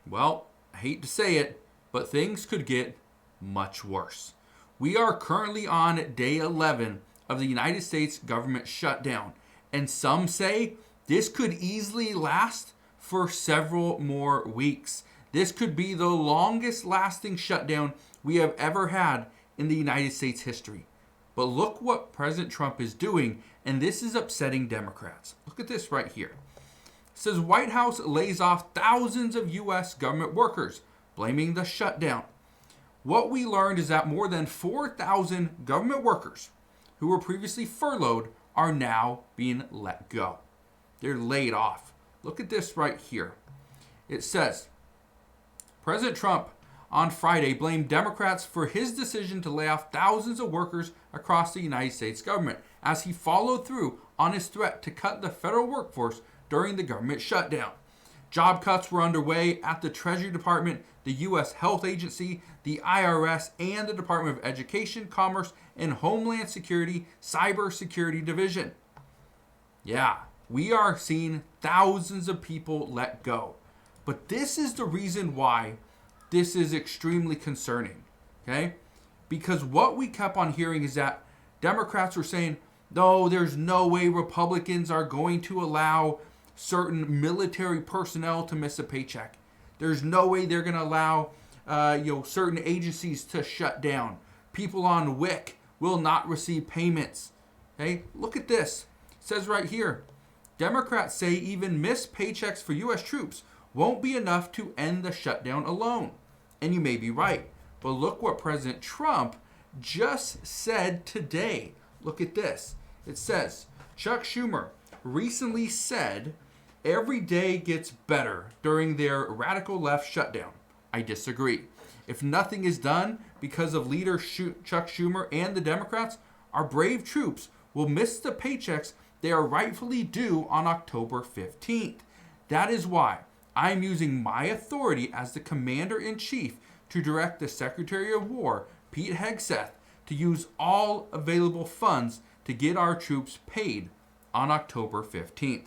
Well, I hate to say it, but things could get much worse. We are currently on day 11 of the United States government shutdown, and some say this could easily last for several more weeks. This could be the longest lasting shutdown we have ever had in the United States history. But look what President Trump is doing, and this is upsetting Democrats. Look at this right here. It says White House lays off thousands of U.S. government workers, blaming the shutdown. What we learned is that more than 4,000 government workers who were previously furloughed are now being let go. They're laid off. Look at this right here. It says, President Trump on Friday blamed Democrats for his decision to lay off thousands of workers across the United States government as he followed through on his threat to cut the federal workforce during the government shutdown. Job cuts were underway at the Treasury Department, the U.S. Health Agency, the IRS, and the Department of Education, Commerce, and Homeland Security Cybersecurity Division. Yeah, we are seeing thousands of people let go. But this is the reason why this is extremely concerning, okay? Because what we kept on hearing is that Democrats were saying, no, there's no way Republicans are going to allow certain military personnel to miss a paycheck. There's no way they're going to allow certain agencies to shut down. People on WIC will not receive payments. Okay, look at this. It says right here, Democrats say even missed paychecks for U.S. troops won't be enough to end the shutdown alone. And you may be right. But look what President Trump just said today. Look at this. It says, Chuck Schumer recently said every day gets better during their radical left shutdown. I disagree. If nothing is done because of leader Chuck Schumer and the Democrats, our brave troops will miss the paychecks they are rightfully due on October 15th. That is why I'm using my authority as the Commander-in-Chief to direct the Secretary of War, Pete Hegseth, to use all available funds to get our troops paid on October 15th.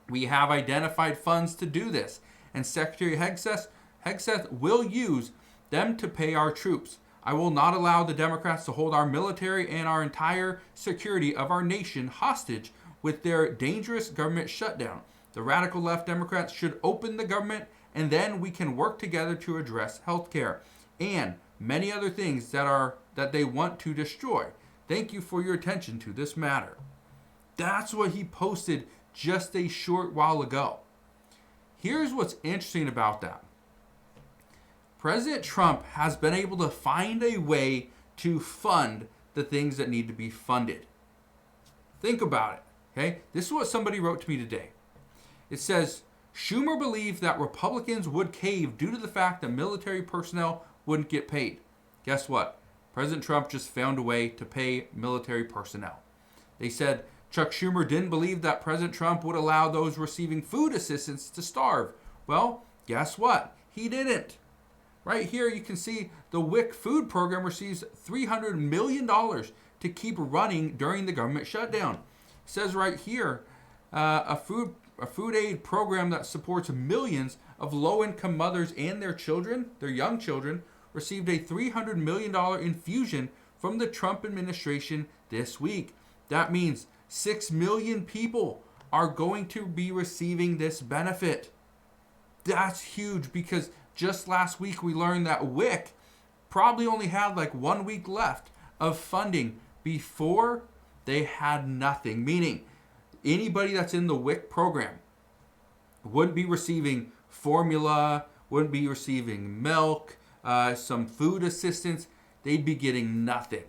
We have identified funds to do this, and Secretary Hegseth will use them to pay our troops. I will not allow the Democrats to hold our military and our entire security of our nation hostage with their dangerous government shutdown. The radical left Democrats should open the government, and then we can work together to address health care and many other things that they want to destroy. Thank you for your attention to this matter. That's what he posted just a short while ago. Here's what's interesting about that. President Trump has been able to find a way to fund the things that need to be funded. Think about it, okay? This is what somebody wrote to me today. It says, Schumer believed that Republicans would cave due to the fact that military personnel wouldn't get paid. Guess what? President Trump just found a way to pay military personnel. They said Chuck Schumer didn't believe that President Trump would allow those receiving food assistance to starve. Well, guess what? He didn't. Right here you can see the WIC food program receives $300 million to keep running during the government shutdown. It says right here, a food aid program that supports millions of low-income mothers and their children, their young children, received a $300 million infusion from the Trump administration this week. That means 6 million people are going to be receiving this benefit. That's huge because just last week we learned that WIC probably only had like 1 week left of funding before they had nothing. Meaning anybody that's in the WIC program wouldn't be receiving formula, wouldn't be receiving milk, some food assistance. They'd be getting nothing.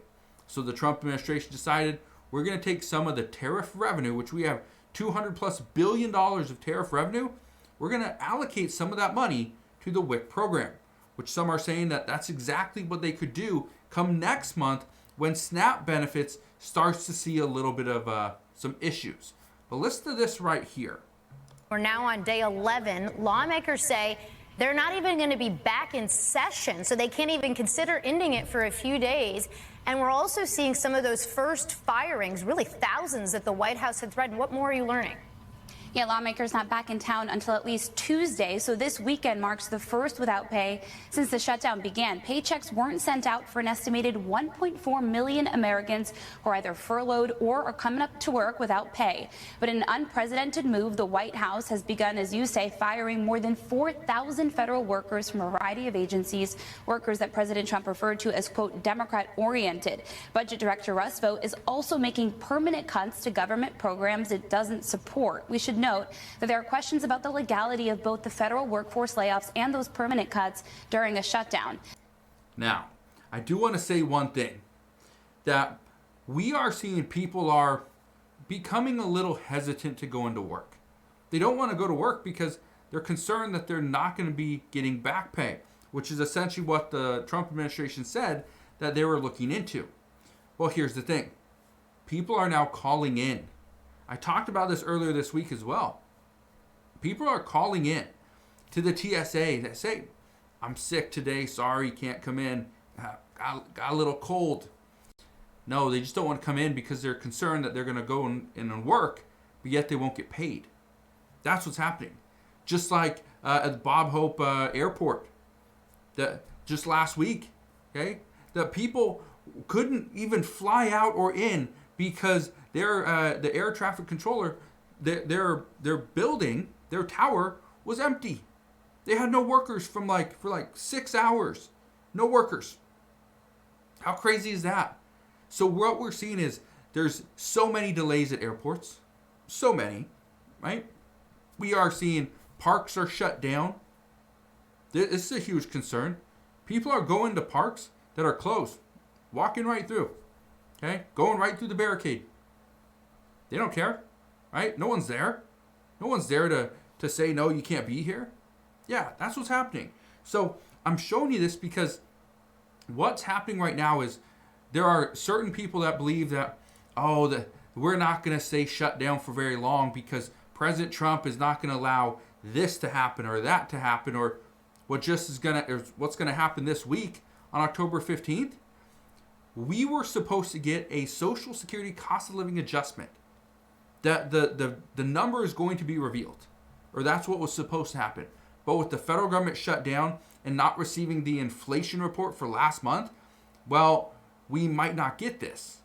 So the Trump administration decided we're going to take some of the tariff revenue, which we have $200+ billion of tariff revenue. We're going to allocate some of that money to the WIC program, which some are saying that that's exactly what they could do come next month when SNAP benefits starts to see a little bit of some issues. But listen to this right here. We're now on day 11. Lawmakers say they're not even going to be back in session, so they can't even consider ending it for a few days. And we're also seeing some of those first firings, really thousands that the White House had threatened. What more are you learning? Yeah, lawmakers not back in town until at least Tuesday, so this weekend marks the first without pay since the shutdown began. Paychecks weren't sent out for an estimated 1.4 million Americans who are either furloughed or are coming up to work without pay. But in an unprecedented move, the White House has begun, as you say, firing more than 4,000 federal workers from a variety of agencies, workers that President Trump referred to as, quote, Democrat-oriented. Budget Director Russ Vought is also making permanent cuts to government programs it doesn't support. We should note that there are questions about the legality of both the federal workforce layoffs and those permanent cuts during a shutdown. Now, I do want to say one thing, that we are seeing people are becoming a little hesitant to go into work. They don't want to go to work because they're concerned that they're not going to be getting back pay, which is essentially what the Trump administration said that they were looking into. Well, here's the thing. People are now calling in. I talked about this earlier this week as well. People are calling in to the TSA that say, I'm sick today, sorry, can't come in, got a little cold. No, they just don't want to come in because they're concerned that they're going to go in and work, but yet they won't get paid. That's what's happening. Just like at Bob Hope Airport, just last week, okay, the people couldn't even fly out or in because the air traffic controller, their building, their tower was empty. They had no workers for like 6 hours. No workers. How crazy is that? So what we're seeing is there's so many delays at airports. So many, right? We are seeing parks are shut down. This is a huge concern. People are going to parks that are closed, walking right through. Okay? Going right through the barricade. They don't care, right? No one's there. No one's there to say, no, you can't be here. Yeah, that's what's happening. So I'm showing you this because what's happening right now is there are certain people that believe that, we're not going to stay shut down for very long because President Trump is not going to allow this to happen or that to happen, or what's going to happen this week on October 15th. We were supposed to get a Social Security cost of living adjustment. That the number is going to be revealed, or that's what was supposed to happen. But with the federal government shut down and not receiving the inflation report for last month, well, we might not get this.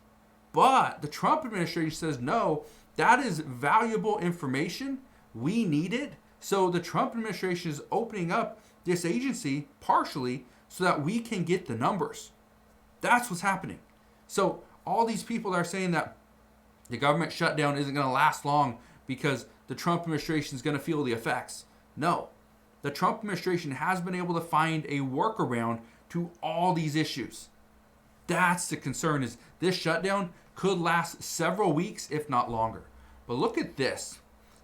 But the Trump administration says, no, that is valuable information. We need it. So the Trump administration is opening up this agency partially so that we can get the numbers. That's what's happening. So all these people are saying that the government shutdown isn't going to last long because the Trump administration is going to feel the effects. No. The Trump administration has been able to find a workaround to all these issues. That's the concern, is this shutdown could last several weeks, if not longer. But look at this.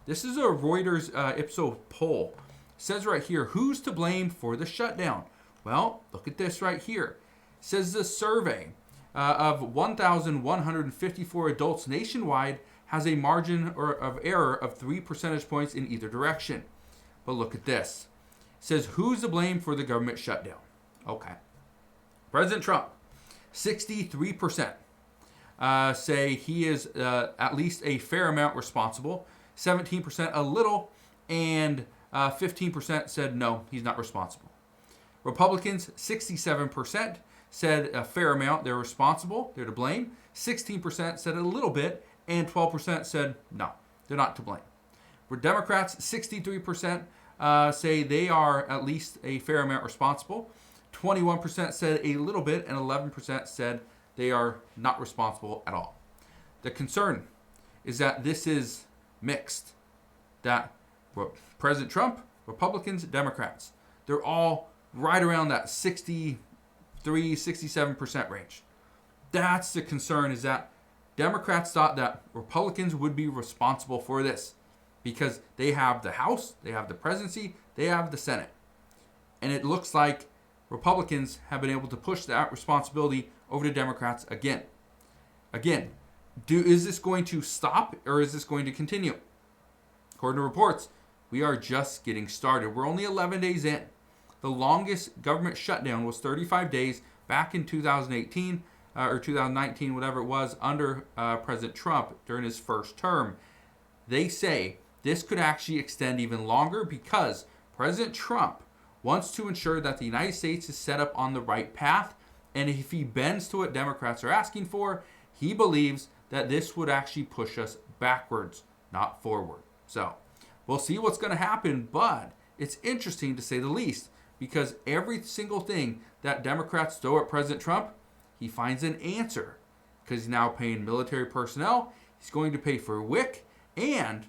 This is a Reuters Ipsos poll. It says right here, who's to blame for the shutdown? Well, look at this right here. It says the survey of 1,154 adults nationwide has a margin of error of 3 percentage points in either direction. But look at this. It says, who's to blame for the government shutdown? Okay. President Trump, 63% say he is at least a fair amount responsible. 17% a little, and 15% said no, he's not responsible. Republicans, 67% said a fair amount, they're responsible, they're to blame. 16% said a little bit, and 12% said no, they're not to blame. For Democrats, 63% say they are at least a fair amount responsible. 21% said a little bit, and 11% said they are not responsible at all. The concern is that this is mixed. That President Trump, Republicans, Democrats, they're all right around that 63, 67% range. That's the concern, is that Democrats thought that Republicans would be responsible for this because they have the House, they have the presidency, they have the Senate. And it looks like Republicans have been able to push that responsibility over to Democrats again. Is this going to stop, or is this going to continue? According to reports, we are just getting started. We're only 11 days in. The longest government shutdown was 35 days back in 2018 or 2019, whatever it was, under President Trump during his first term. They say this could actually extend even longer because President Trump wants to ensure that the United States is set up on the right path. And if he bends to what Democrats are asking for, he believes that this would actually push us backwards, not forward. So we'll see what's going to happen, but it's interesting to say the least because every single thing that Democrats throw at President Trump, he finds an answer because he's now paying military personnel. He's going to pay for WIC, and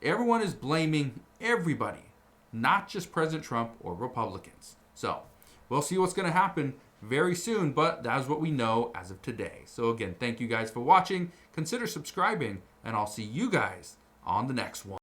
everyone is blaming everybody, not just President Trump or Republicans. So we'll see what's going to happen very soon, but that is what we know as of today. So again, thank you guys for watching. Consider subscribing, and I'll see you guys on the next one.